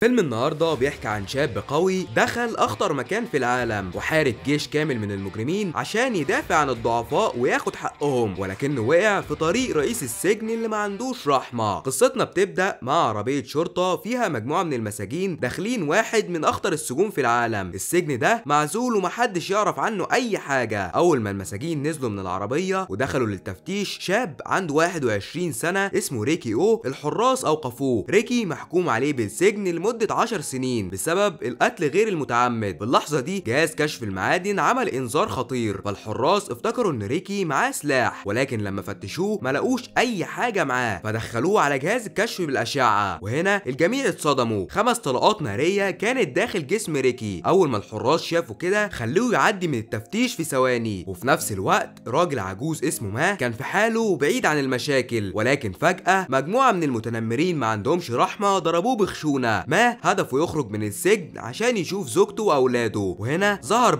فيلم النهارده بيحكي عن شاب قوي دخل اخطر مكان في العالم وحارب جيش كامل من المجرمين عشان يدافع عن الضعفاء وياخد حقهم، ولكنه وقع في طريق رئيس السجن اللي ما عندوش رحمه. قصتنا بتبدا مع عربيه شرطه فيها مجموعه من المساجين داخلين واحد من اخطر السجون في العالم. السجن ده معزول ومحدش يعرف عنه اي حاجه. اول ما المساجين نزلوا من العربيه ودخلوا للتفتيش، شاب عنده 21 سنه اسمه ريكي الحراس اوقفوه. ريكي محكوم عليه بالسجن لمدة 10 سنين بسبب القتل غير المتعمد. في اللحظة دي جهاز كشف المعادن عمل انذار خطير، فالحراس افتكروا ان ريكي معاه سلاح، ولكن لما فتشوه ما لقوش اي حاجة معاه، فدخلوه على جهاز الكشف بالاشعة. وهنا الجميع اتصدموا، 5 طلقات نارية كانت داخل جسم ريكي. اول ما الحراس شافوا كده خلوه يعدي من التفتيش في ثواني. وفي نفس الوقت راجل عجوز اسمه ما كان في حاله بعيد عن المشاكل، ولكن فجأة مجموعة من المتنمرين ما عندهمش رحمة ضربوه بخشونة. ما هدفه يخرج من السجن عشان يشوف زوجته واولاده. وهنا ظهر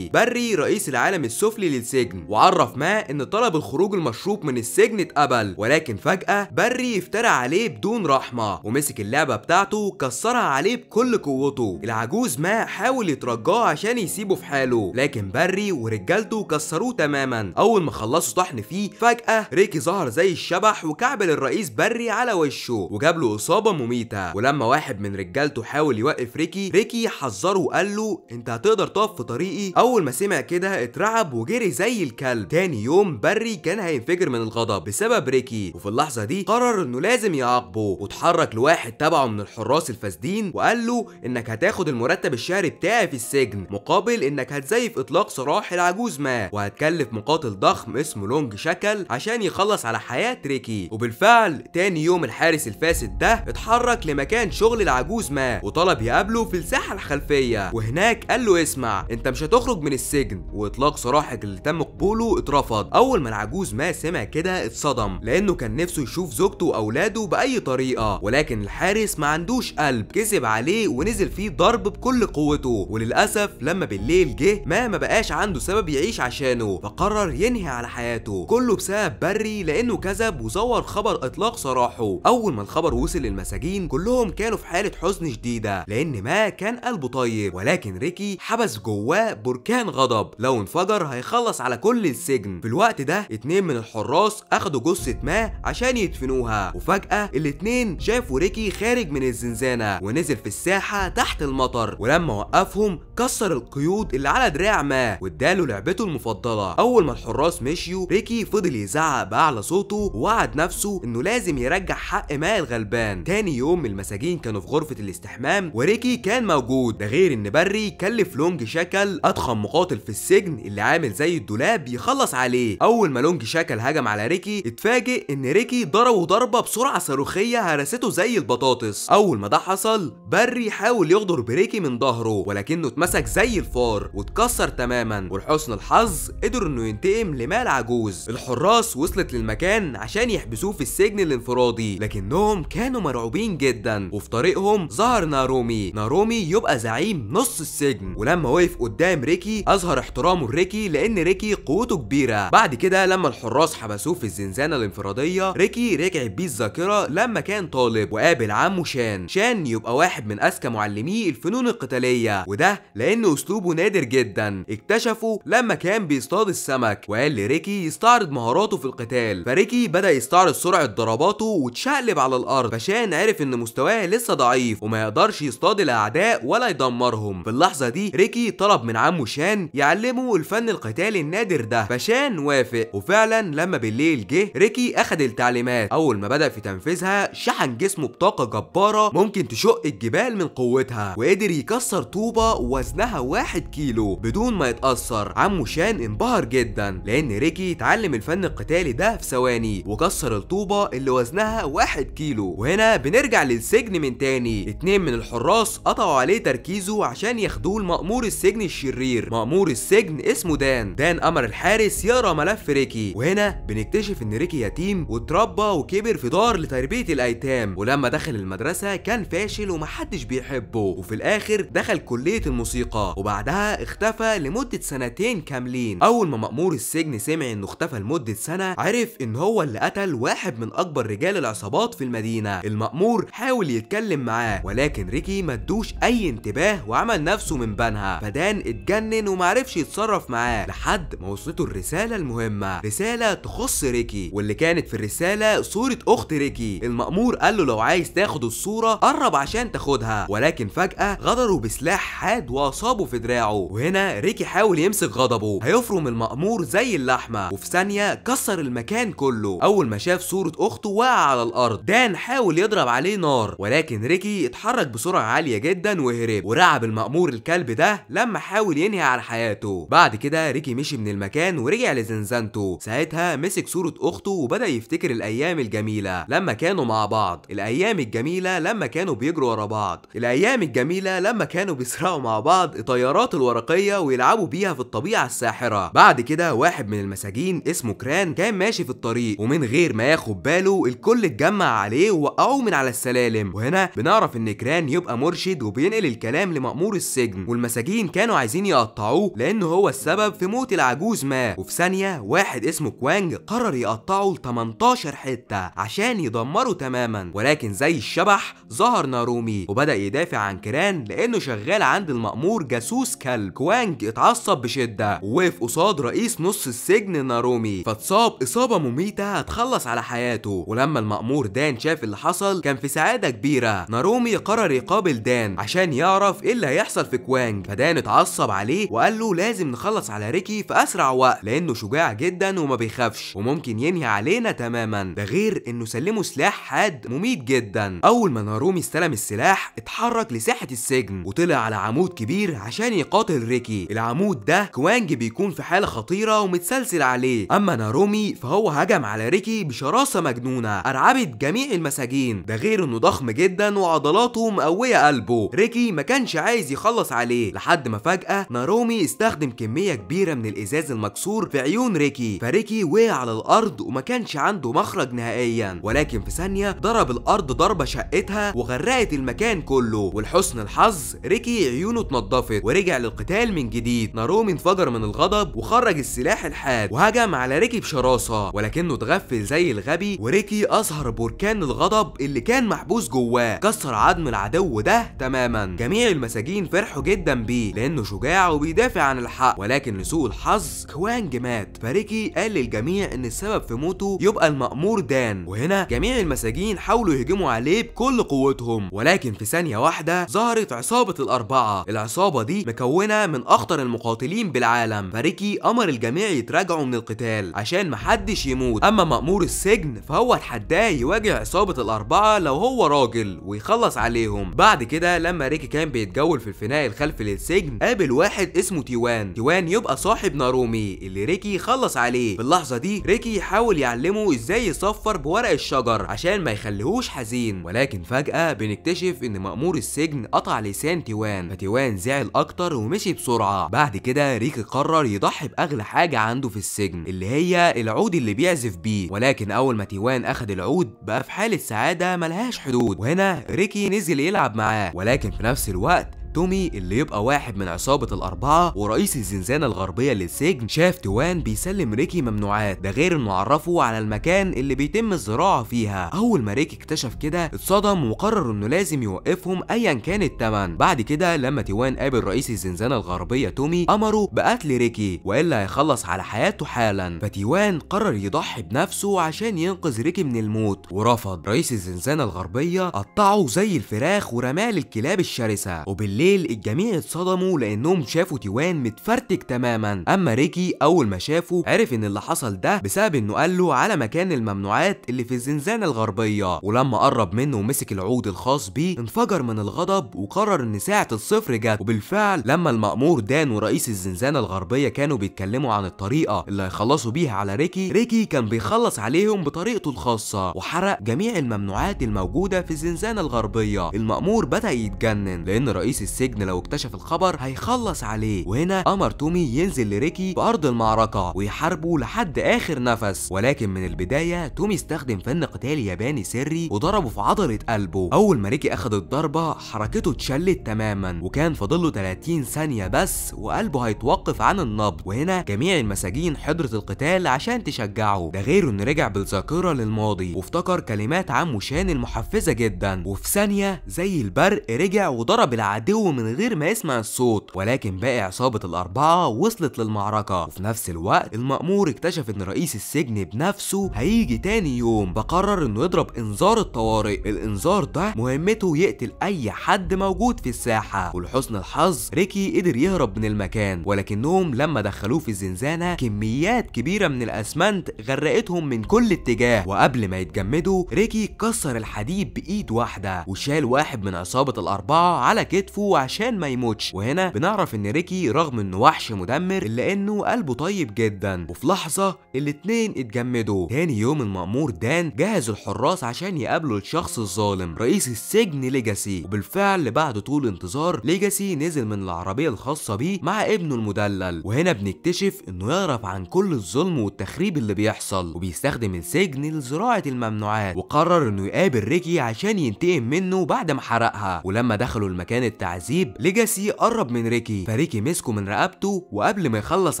بري رئيس العالم السفلي للسجن، وعرف ما ان طلب الخروج المشروط من السجن اتقبل. ولكن فجأة بري افترى عليه بدون رحمة ومسك اللعبة بتاعته كسرها عليه بكل قوته. العجوز ما حاول يترجاه عشان يسيبه في حاله، لكن بري ورجالته كسروه تماما. اول ما خلصوا طحن فيه فجأة ريكي ظهر زي الشبح وكعبل الرئيس بري على وشه وجاب له اصابة مميتة. ولما واحد من رجالته حاول يوقف ريكي حذره وقال له انت هتقدر تقف في طريقي؟ اول ما سمع كده اترعب وجري زي الكلب. تاني يوم بري كان هينفجر من الغضب بسبب ريكي، وفي اللحظه دي قرر انه لازم يعاقبه، واتحرك لواحد تبعه من الحراس الفاسدين وقال له انك هتاخد المرتب الشهري بتاعي في السجن مقابل انك هتزيف اطلاق سراح العجوز ما، وهتكلف مقاتل ضخم اسمه لونج شكل عشان يخلص على حياه ريكي. وبالفعل تاني يوم الحارس الفاسد ده اتحرك لمكان شغل العجوز ما وطلب يقابله في الساحه الخلفيه، وهناك قال له اسمع انت مش هتخرج من السجن، واطلاق سراحك اللي تم قبوله اترفض. اول ما العجوز ما سمع كده اتصدم، لانه كان نفسه يشوف زوجته واولاده باي طريقه، ولكن الحارس ما عندوش قلب، كذب عليه ونزل فيه ضرب بكل قوته. وللاسف لما بالليل جه ما بقاش عنده سبب يعيش عشانه، فقرر ينهي على حياته، كله بسبب بري لانه كذب وزور خبر اطلاق سراحه. اول ما الخبر وصل للمساجين كلهم كانوا في حاله حزن شديده، لان ما كان قلبه طيب، ولكن ريكي حبس جواه بركان غضب لو انفجر هيخلص على كل السجن. في الوقت ده 2 من الحراس اخدوا جثة ما عشان يدفنوها، وفجأة الاتنين شافوا ريكي خارج من الزنزانة ونزل في الساحة تحت المطر، ولما وقفهم كسر القيود اللي على دراع ما واداله لعبته المفضلة. اول ما الحراس مشيوا ريكي فضل يزعق بأعلى صوته ووعد نفسه انه لازم يرجع حق ما الغلبان. تاني يوم المساجين كانوا في غرفة الاستحمام وريكي كان موجود، ده غير ان بري كلف لونج شكل اضخم مقاتل في السجن اللي عامل زي الدولاب يخلص عليه. اول ما لونج شكل هجم على ريكي اتفاجئ ان ريكي ضربه ضربه بسرعه صاروخيه هرسته زي البطاطس. اول ما ده حصل بري حاول يغدر بريكي من ظهره، ولكنه اتمسك زي الفار واتكسر تماما، ولحسن الحظ قدر انه ينتقم لمال عجوز. الحراس وصلت للمكان عشان يحبسوه في السجن الانفرادي، لكنهم كانوا مرعوبين جدا. وفي طريقهم ظهر نارومي يبقى زعيم نص السجن، ولما وقف قدام ريكي اظهر احترامه لريكي لان ريكي قوته كبيره. بعد كده لما الحراس حبسوه في الزنزانه الانفراديه ريكي رجعت بيه الذاكره لما كان طالب وقابل عمه شان يبقى واحد من اذكى معلمي الفنون القتاليه، وده لان اسلوبه نادر جدا. اكتشفه لما كان بيصطاد السمك وقال لريكي يستعرض مهاراته في القتال، فريكي بدا يستعرض سرعه ضرباته وتشقلب على الارض، فشان عرف ان مستواه لسه ضعيف وما يقدرش يصطاد الاعداء ولا يدمرهم. في اللحظه دي ريكي طلب من عمه شان يعلمه الفن القتالي النادر ده، فشان وافق. وفعلا لما بالليل جه ريكي اخد التعليمات، اول ما بدا في تنفيذها شحن جسمه بطاقه جباره ممكن تشق الجبال من قوتها، وقدر يكسر طوبه وزنها 1 كيلو بدون ما يتاثر. عمه شان انبهر جدا لان ريكي اتعلم الفن القتالي ده في ثواني وكسر الطوبه اللي وزنها 1 كيلو. وهنا بنرجع للسجن من تاني، 2 من الحراس قطعوا عليه تركيزه عشان ياخدوه لمأمور السجن الشرير. مأمور السجن اسمه دان امر الحارس يقرا ملف ريكي، وهنا بنكتشف ان ريكي يتيم واتربى وكبر في دار لتربيه الايتام، ولما دخل المدرسه كان فاشل ومحدش بيحبه، وفي الاخر دخل كليه الموسيقى وبعدها اختفى لمده 2 كاملين. اول ما مأمور السجن سمع انه اختفى لمده سنه عرف ان هو اللي قتل واحد من اكبر رجال العصابات في المدينه. المأمور حاول يتكلم معاه معاه، ولكن ريكي مدوش اي انتباه وعمل نفسه من بنها، فدان اتجنن ومعرفش يتصرف معاه لحد ما وصلته الرسالة المهمة، رسالة تخص ريكي، واللي كانت في الرسالة صورة اخت ريكي. المأمور قال له لو عايز تاخد الصورة قرب عشان تاخدها، ولكن فجأة غدروا بسلاح حاد واصابه في دراعه، وهنا ريكي حاول يمسك غضبه، هيفرم المأمور زي اللحمة، وفي ثانية كسر المكان كله. اول ما شاف صورة اخته وقع على الارض، دان حاول يضرب عليه نار، ولكن ريكي اتحرك بسرعة عالية جدا وهرب، ورعب المأمور الكلب ده لما حاول ينهي على حياته. بعد كده ريكي مشي من المكان ورجع لزنزانته، ساعتها مسك صورة اخته وبدأ يفتكر الايام الجميلة لما كانوا مع بعض، الايام الجميلة لما كانوا بيجروا ورا بعض، الايام الجميلة لما كانوا بيسرقوا مع بعض الطيارات الورقية ويلعبوا بيها في الطبيعة الساحرة. بعد كده واحد من المساجين اسمه كران كان ماشي في الطريق، ومن غير ما ياخد باله الكل اتجمع عليه ووقعوه من على السلالم، وهنا بنعرف ان كران يبقى مرشد وبينقل الكلام لمأمور السجن، والمساجين كانوا عايزين يقطعوه لانه هو السبب في موت العجوز ما. وفي ثانية واحد اسمه كوانج قرر يقطعه ل 18 حتة عشان يدمره تماما، ولكن زي الشبح ظهر نارومي وبدأ يدافع عن كران لانه شغال عند المأمور جاسوس كلب. كوانج اتعصب بشدة ووقف قصاد رئيس نص السجن نارومي، فاتصاب اصابة مميتة هتخلص على حياته. ولما المأمور دان شاف اللي حصل كان في سعادة كبيرة. نارومي قرر يقابل دان عشان يعرف ايه اللي هيحصل في كوانج، فدان اتعصب عليه وقال له لازم نخلص على ريكي في اسرع وقت لانه شجاع جدا وما بيخافش وممكن ينهي علينا تماما، ده غير انه سلمه سلاح حاد مميت جدا. اول ما نارومي استلم السلاح اتحرك لساحة السجن وطلع على عمود كبير عشان يقاتل ريكي. العمود ده كوانج بيكون في حالة خطيرة ومتسلسل عليه، اما نارومي فهو هجم على ريكي بشراسة مجنونة ارعبت جميع المساجين، ده غير انه ضخم جدا وعضلاته مقوية قلبه. ريكي ما كانش عايز يخلص عليه لحد ما فجأة نارومي استخدم كمية كبيرة من الازاز المكسور في عيون ريكي، فريكي وقع على الارض وما كانش عنده مخرج نهائيا، ولكن في ثانية ضرب الارض ضربة شقتها وغرقت المكان كله. ولحسن الحظ ريكي عيونه اتنضفت ورجع للقتال من جديد. نارومي انفجر من الغضب وخرج السلاح الحاد وهجم على ريكي بشراسة، ولكنه اتغفل زي الغبي وريكي اظهر بركان الغضب اللي كان محبوس جواه، كسر عظم العدو ده تماما. جميع المساجين فرحوا جدا بيه لانه شجاع وبيدافع عن الحق، ولكن لسوء الحظ كوانج مات، فريكي قال للجميع ان السبب في موته يبقى المأمور دان. وهنا جميع المساجين حاولوا يهجموا عليه بكل قوتهم، ولكن في ثانية واحدة ظهرت عصابة الأربعة. العصابة دي مكونة من أخطر المقاتلين بالعالم، فريكي أمر الجميع يتراجعوا من القتال عشان محدش يموت. أما مأمور السجن فهو اتحداه يواجه عصابة الأربعة لو هو راجل ويخلص عليهم. بعد كده لما ريكي كان بيتجول في الفناء الخلفي للسجن قابل واحد اسمه تيوان. تيوان يبقى صاحب نارومي اللي ريكي خلص عليه. في اللحظة دي ريكي يحاول يعلمه ازاي يصفر بورق الشجر عشان ما يخليهوش حزين، ولكن فجأة بنكتشف ان مأمور السجن قطع لسان تيوان، فتيوان زعل اكتر ومشي بسرعة. بعد كده ريكي قرر يضحي باغلى حاجة عنده في السجن اللي هي العود اللي بيعزف بيه، ولكن اول ما تيوان اخد العود بقى في حالة سعادة ملهاش حدود. وهنا ريكي نزل يلعب معاه، ولكن في نفس الوقت تومي اللي يبقى واحد من عصابة الأربعة ورئيس الزنزانة الغربية للسجن شاف تيوان بيسلم ريكي ممنوعات، ده غير انه عرفه على المكان اللي بيتم الزراعة فيها. أول ما ريكي اكتشف كده اتصدم وقرر انه لازم يوقفهم أيا كان التمن. بعد كده لما تيوان قابل رئيس الزنزانة الغربية تومي أمره بقتل ريكي وإلا هيخلص على حياته حالا، فتيوان قرر يضحي بنفسه عشان ينقذ ريكي من الموت ورفض. رئيس الزنزانة الغربية قطعه زي الفراخ ورماه للكلاب الشرسة، وبالليل الجميع اتصدموا لانهم شافوا تيوان متفرتك تماما. اما ريكي اول ما شافه عرف ان اللي حصل ده بسبب انه قال له على مكان الممنوعات اللي في الزنزانة الغربية، ولما قرب منه ومسك العود الخاص بيه انفجر من الغضب وقرر ان ساعة الصفر جت. وبالفعل لما المأمور دان ورئيس الزنزانة الغربية كانوا بيتكلموا عن الطريقة اللي هيخلصوا بيها على ريكي كان بيخلص عليهم بطريقته الخاصة وحرق جميع الممنوعات الموجودة في الزنزانة الغربية. المأمور بدأ يتجنن لان رئيس السجن لو اكتشف الخبر هيخلص عليه. وهنا امر تومي ينزل لريكي في ارض المعركه ويحاربه لحد اخر نفس، ولكن من البدايه تومي استخدم فن قتال ياباني سري وضربه في عضله قلبه. اول ما ريكي اخد الضربه حركته اتشلت تماما وكان فاضله 30 ثانيه بس وقلبه هيتوقف عن النبض. وهنا جميع المساجين حضرت القتال عشان تشجعه، ده غير انه رجع بالذاكره للماضي وافتكر كلمات عمه شان المحفزه جدا، وفي ثانيه زي البرق رجع وضرب العدو من غير ما يسمع الصوت. ولكن باقي عصابه الاربعه وصلت للمعركه، وفي نفس الوقت المأمور اكتشف ان رئيس السجن بنفسه هيجي تاني يوم، فقرر انه يضرب انذار الطوارئ. الانذار ده مهمته يقتل اي حد موجود في الساحه، ولحسن الحظ ريكي قدر يهرب من المكان، ولكنهم لما دخلوه في الزنزانه كميات كبيره من الاسمنت غرقتهم من كل اتجاه. وقبل ما يتجمدوا ريكي كسر الحديد بايد واحده وشال واحد من عصابه الاربعه على كتفه عشان ما يموتش. وهنا بنعرف ان ريكي رغم انه وحش مدمر الا انه قلبه طيب جدا. وفي لحظه الاتنين اتجمدوا. تاني يوم المأمور دان جهز الحراس عشان يقابلوا الشخص الظالم رئيس السجن ليجاسي، وبالفعل بعد طول انتظار ليجاسي نزل من العربيه الخاصه بيه مع ابنه المدلل. وهنا بنكتشف انه يعرف عن كل الظلم والتخريب اللي بيحصل وبيستخدم السجن لزراعه الممنوعات، وقرر انه يقابل ريكي عشان ينتقم منه بعد ما حرقها. ولما دخلوا المكان التعذيب ليجاسي قرب من ريكي، فريكي مسكه من رقبته وقبل ما يخلص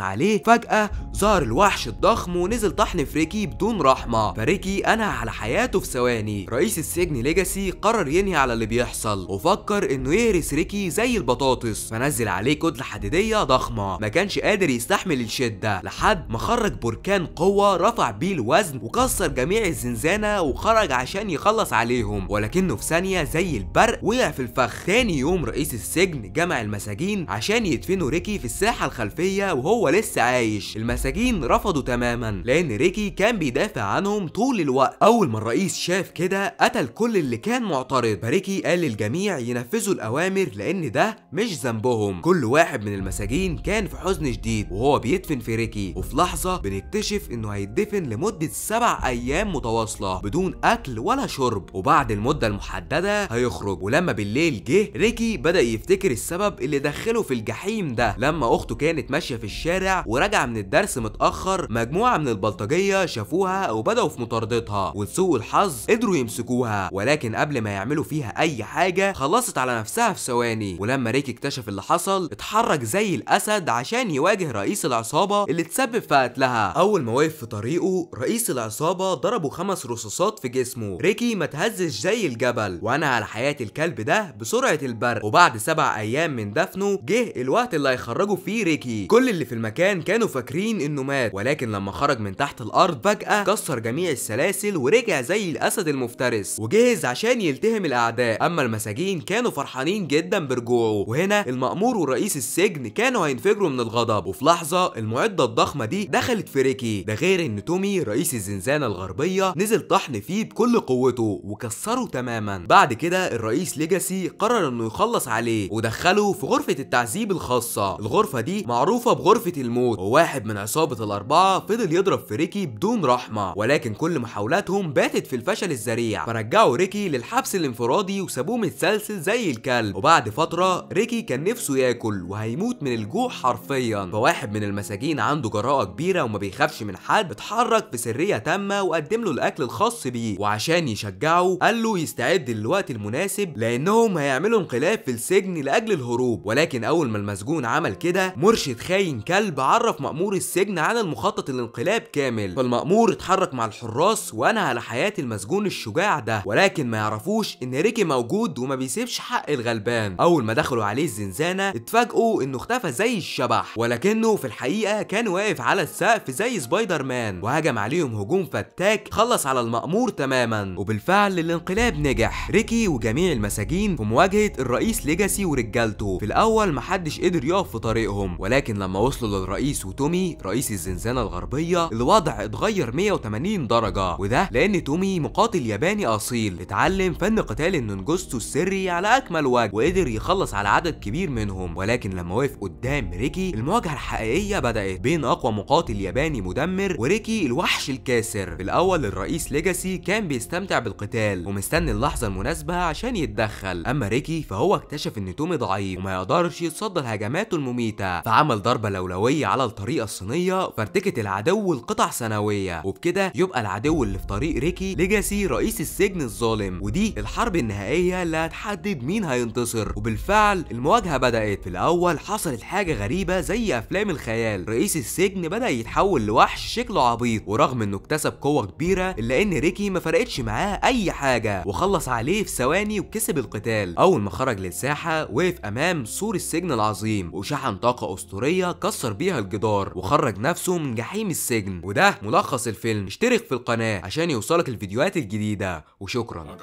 عليه فجأة ظهر الوحش الضخم ونزل طحن في ريكي بدون رحمة، فريكي انهى على حياته في ثواني. رئيس السجن ليجاسي قرر ينهي على اللي بيحصل وفكر انه يهرس ريكي زي البطاطس، فنزل عليه كتلة حديدية ضخمة ما كانش قادر يستحمل الشدة لحد ما خرج بركان قوة رفع بيه الوزن وكسر جميع الزنزانة وخرج عشان يخلص عليهم، ولكنه في ثانية زي البرق وقع في الفخ. تاني يوم رئيس السجن جمع المساجين عشان يدفنوا ريكي في الساحة الخلفية وهو لسه عايش. المساجين رفضوا تماما لان ريكي كان بيدافع عنهم طول الوقت. اول ما الرئيس شاف كده قتل كل اللي كان معترض، فريكي قال للجميع ينفذوا الاوامر لان ده مش ذنبهم. كل واحد من المساجين كان في حزن شديد وهو بيدفن في ريكي، وفي لحظة بنكتشف انه هيدفن لمدة 7 ايام متواصلة بدون اكل ولا شرب، وبعد المدة المحددة هيخرج. ولما بالليل جه ريكي بدأ يفتكر السبب اللي دخله في الجحيم ده. لما اخته كانت ماشية في الشارع ورجع من الدرس متأخر، مجموعة من البلطجية شافوها وبدأوا في مطاردتها، ولسوء الحظ قدروا يمسكوها، ولكن قبل ما يعملوا فيها اي حاجة خلصت على نفسها في ثواني. ولما ريكي اكتشف اللي حصل اتحرك زي الاسد عشان يواجه رئيس العصابة اللي تسبب في قتلها. اول ما وقف في طريقه رئيس العصابة ضربه 5 رصاصات في جسمه. ريكي ما تهزش زي الجبل وانا على حياة الكلب ده بسرعة البرق. وبعد 7 ايام من دفنه جه الوقت اللي هيخرجوا فيه ريكي. كل اللي في المكان كانوا فاكرين انه مات، ولكن لما خرج من تحت الارض فجأة كسر جميع السلاسل ورجع زي الاسد المفترس وجهز عشان يلتهم الاعداء. اما المساجين كانوا فرحانين جدا برجوعه. وهنا المأمور ورئيس السجن كانوا هينفجروا من الغضب، وفي لحظة المعدة الضخمة دي دخلت في ريكي، ده غير ان تومي رئيس الزنزانة الغربية نزل طحن فيه بكل قوته وكسره تماما. بعد كده الرئيس ليجاسي قرر انه يخلص عليه ودخله في غرفة التعذيب الخاصة. الغرفة دي معروفة بغرفة الموت، وواحد من عصابة الاربعة فضل يضرب في ريكي بدون رحمة، ولكن كل محاولاتهم باتت في الفشل الذريع، فرجعوا ريكي للحبس الانفرادي وسابوه متسلسل زي الكلب. وبعد فترة ريكي كان نفسه ياكل وهيموت من الجوع حرفيا، فواحد من المساجين عنده جراءة كبيرة وما بيخافش من حد اتحرك في سرية تامة وقدم له الاكل الخاص بيه، وعشان يشجعه قال له يستعد للوقت المناسب لانهم هيعملوا انقلاب في السجن لاجل الهروب. ولكن اول ما المسجون عمل كده مرشد خاين كلب عرف مأمور السجن عن المخطط الانقلاب كامل، فالمأمور اتحرك مع الحراس وانا على حياة المسجون الشجاع ده، ولكن ما يعرفوش ان ريكي موجود وما بيسيبش حق الغلبان. اول ما دخلوا عليه الزنزانة اتفاجئوا انه اختفى زي الشبح، ولكنه في الحقيقة كان واقف على السقف زي سبايدر مان وهجم عليهم هجوم فتاك خلص على المأمور تماما. وبالفعل الانقلاب نجح. ريكي وجميع المساجين في مواجهة الرئيس ليجاسي ورجالته. في الاول محدش قدر يقف في طريقهم، ولكن لما وصلوا للرئيس وتومي رئيس الزنزانة الغربية الوضع اتغير 180 درجة، وده لان تومي مقاتل ياباني اصيل اتعلم فن قتال النونجوستو السري على اكمل وجه وقدر يخلص على عدد كبير منهم. ولكن لما وقف قدام ريكي المواجهة الحقيقية بدأت بين اقوى مقاتل ياباني مدمر وريكي الوحش الكاسر. في الاول الرئيس ليجاسي كان بيستمتع بالقتال ومستني اللحظة المناسبة عشان يتدخل، اما ريكي فهو اكتشف اكتشف ان تومي ضعيف وما يقدرش يتصدى لهجماته المميتة، فعمل ضربة لولوية على الطريقة الصينية فارتكت العدو لقطع سنوية، وبكده يبقى العدو اللي في طريق ريكي ليجاسي رئيس السجن الظالم، ودي الحرب النهائية اللي هتحدد مين هينتصر. وبالفعل المواجهة بدأت. في الأول حصلت حاجة غريبة زي أفلام الخيال، رئيس السجن بدأ يتحول لوحش شكله عبيط، ورغم انه اكتسب قوة كبيرة إلا ان ريكي ما فرقتش معاه أي حاجة وخلص عليه في ثواني وكسب القتال. أول ما خرج للساحة وقف أمام سور السجن العظيم وشحن طاقة أسطورية كسر بيها الجدار وخرج نفسه من جحيم السجن. وده ملخص الفيلم. اشترك في القناة عشان يوصلك الفيديوهات الجديدة وشكرا.